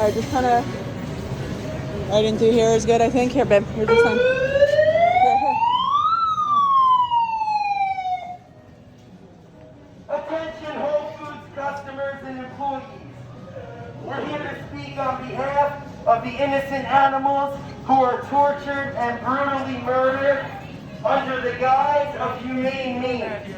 All right, just kind of right into here is good, I think. Here, babe. Here's your son. Here, here. Attention Whole Foods customers and employees. We're here to speak on behalf of the innocent animals who are tortured and brutally murdered under the guise of humane means.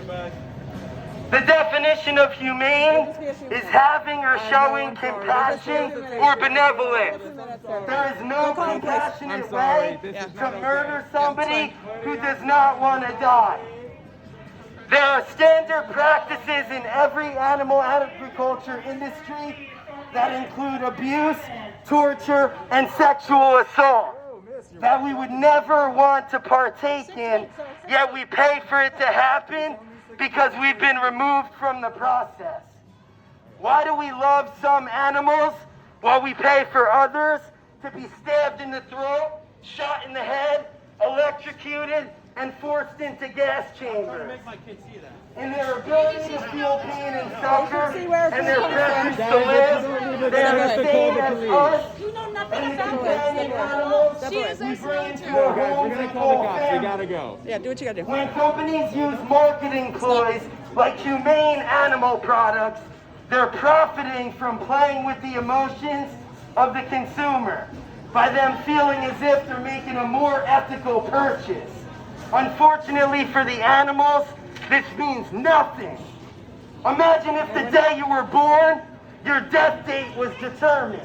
The definition of humane is having or showing compassion or benevolence. There is no compassionate way to murder somebody who does not want to die. There are standard practices in every animal agriculture industry that include abuse, torture, and sexual assault that we would never want to partake in, yet we pay for it to happen because we've been removed from the process. Why do we love some animals while we pay for others to be stabbed in the throat, shot in the head, electrocuted, and forced into gas chambers? In their ability to feel pain and suffer, and their preference to live, they are the same as us. You know nothing And the about companion this. animals She is our we bring into soldier. our homes and call family. Gotta go. Yeah, do what you gotta do. When companies use marketing ploys like humane animal products, they're profiting from playing with the emotions of the consumer by them feeling as if they're making a more ethical purchase. Unfortunately for the animals, this means nothing. Imagine if the day you were born, your death date was determined.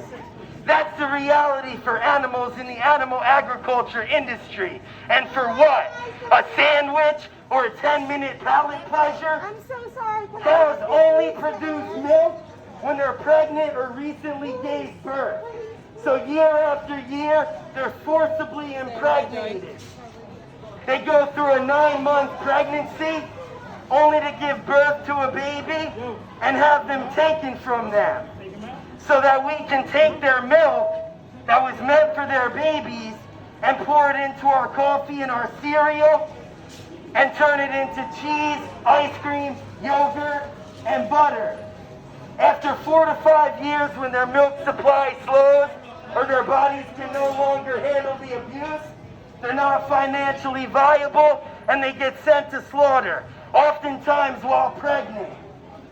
That's the reality for animals in the animal agriculture industry. And for what? A sandwich or a 10-minute palate pleasure? I'm so sorry. Cows only produce milk when they're pregnant or recently gave birth. So year after year, they're forcibly impregnated. They go through a 9-month pregnancy only to give birth to a baby and have them taken from them so that we can take their milk that was meant for their babies and pour it into our coffee and our cereal and turn it into cheese, ice cream, yogurt, and butter. After 4 to 5 years, when their milk supply slows or their bodies can no longer handle the abuse, they're not financially viable and they get sent to slaughter, oftentimes while pregnant.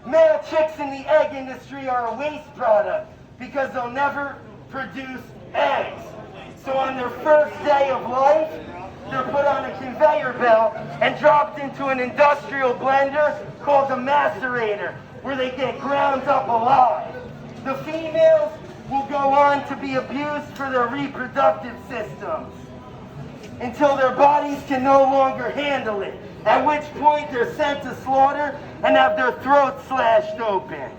Male chicks in the egg industry are a waste product because they'll never produce eggs. So on their first day of life, they're put on a conveyor belt and dropped into an industrial blender called a macerator, where they get ground up alive. The females will go on to be abused for their reproductive systems until their bodies can no longer handle it, at which point they're sent to slaughter and have their throats slashed open.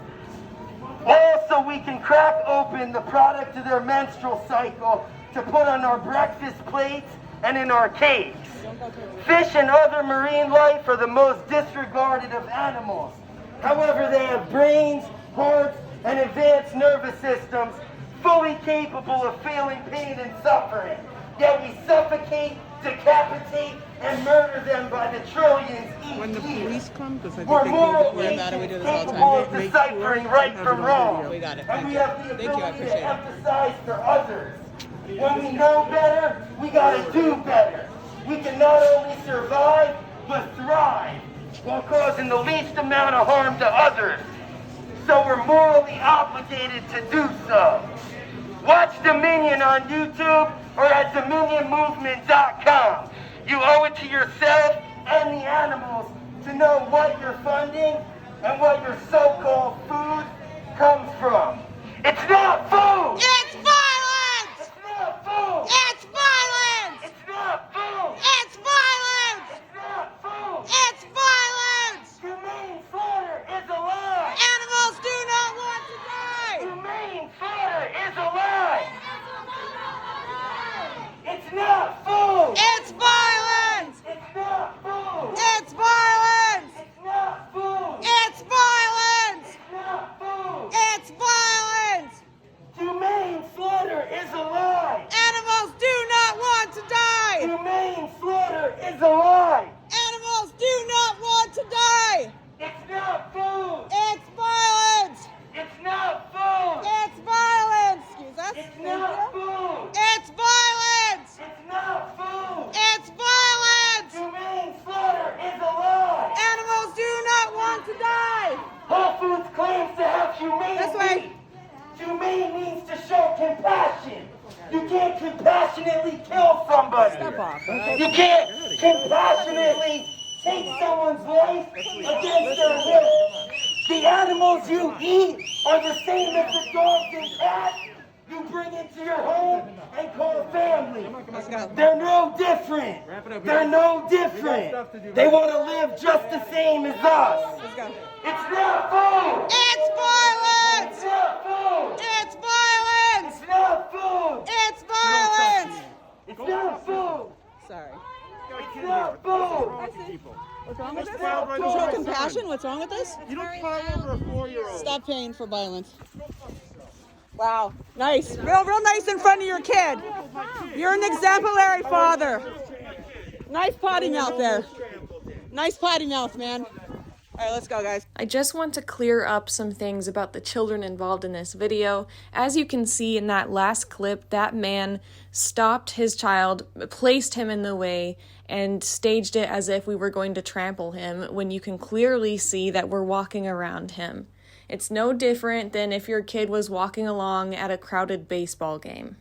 Also, we can crack open the product of their menstrual cycle to put on our breakfast plates and in our cakes. Fish and other marine life are the most disregarded of animals. However, they have brains, hearts, and advanced nervous systems fully capable of feeling pain and suffering. Yet we suffocate, decapitate, and murder them by the trillions each When the year. police come, because I think We're they moral do about it. We do this all the capable of time. deciphering right from wrong. We got it. And Thank we you. have the Thank you. I ability appreciate to it. emphasize for others. When we know better, we gotta do better. We can not only survive, but thrive, while causing the least amount of harm to others. So we're morally obligated to do so. Watch Dominion on YouTube or at DominionMovement.com. You owe it to yourself and the animals to know what you're funding and what your so-called food comes from. It's not food! It's violence! It's not food! It's violence! It's not food! It's violence! It's not food! It's violence! Humane slaughter is a lie! Animals do not want to die! Humane slaughter is a lie! It's not food! It's violence! It's not food! It's violence! It's not food! It's violence! It's not food! It's violence! compassion. You can't compassionately kill somebody. Step off. You can't compassionately take someone's life against their will. The animals you eat are the same as the dogs and cats you bring into your home and call family. Let's go. They're no different. They're no different. They want to live just the same as us. Let's go. It's not food. It's violence! It's not food. It's violence! It's not food. It's violence! It's not food. Sorry. It's not food. What's wrong with this? not You show food. compassion? What's wrong with this? You don't climb over a 4-year-old. Stop paying for violence. Wow. Nice. Real nice in front of your kid. You're an exemplary father. Nice potty mouth there. Nice potty mouth, man. All right, let's go, guys. I just want to clear up some things about the children involved in this video. As you can see in that last clip, that man stopped his child, placed him in the way, and staged it as if we were going to trample him, when you can clearly see that we're walking around him. It's no different than if your kid was walking along at a crowded baseball game.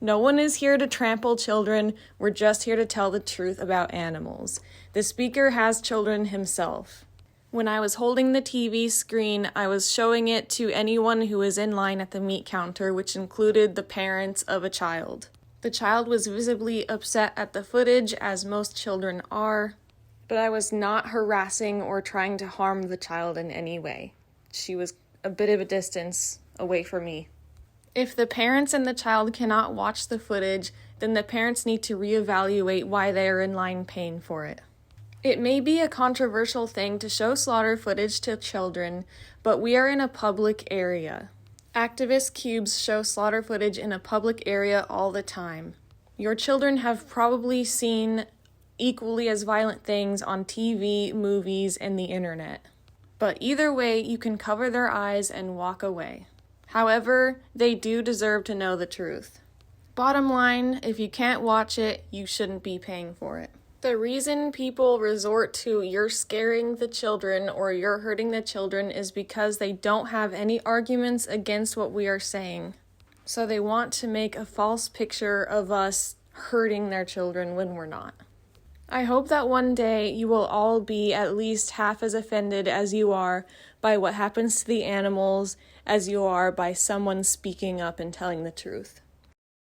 No one is here to trample children, we're just here to tell the truth about animals. The speaker has children himself. When I was holding the TV screen, I was showing it to anyone who was in line at the meat counter, which included the parents of a child. The child was visibly upset at the footage, as most children are, but I was not harassing or trying to harm the child in any way. She was a bit of a distance away from me. If the parents and the child cannot watch the footage, then the parents need to reevaluate why they are in line paying for it. It may be a controversial thing to show slaughter footage to children, but we are in a public area. Activist cubes show slaughter footage in a public area all the time. Your children have probably seen equally as violent things on TV, movies, and the internet. But either way, you can cover their eyes and walk away. However, they do deserve to know the truth. Bottom line, if you can't watch it, you shouldn't be paying for it. The reason people resort to "you're scaring the children" or "you're hurting the children" is because they don't have any arguments against what we are saying. So they want to make a false picture of us hurting their children when we're not. I hope that one day you will all be at least half as offended as you are by what happens to the animals as you are by someone speaking up and telling the truth.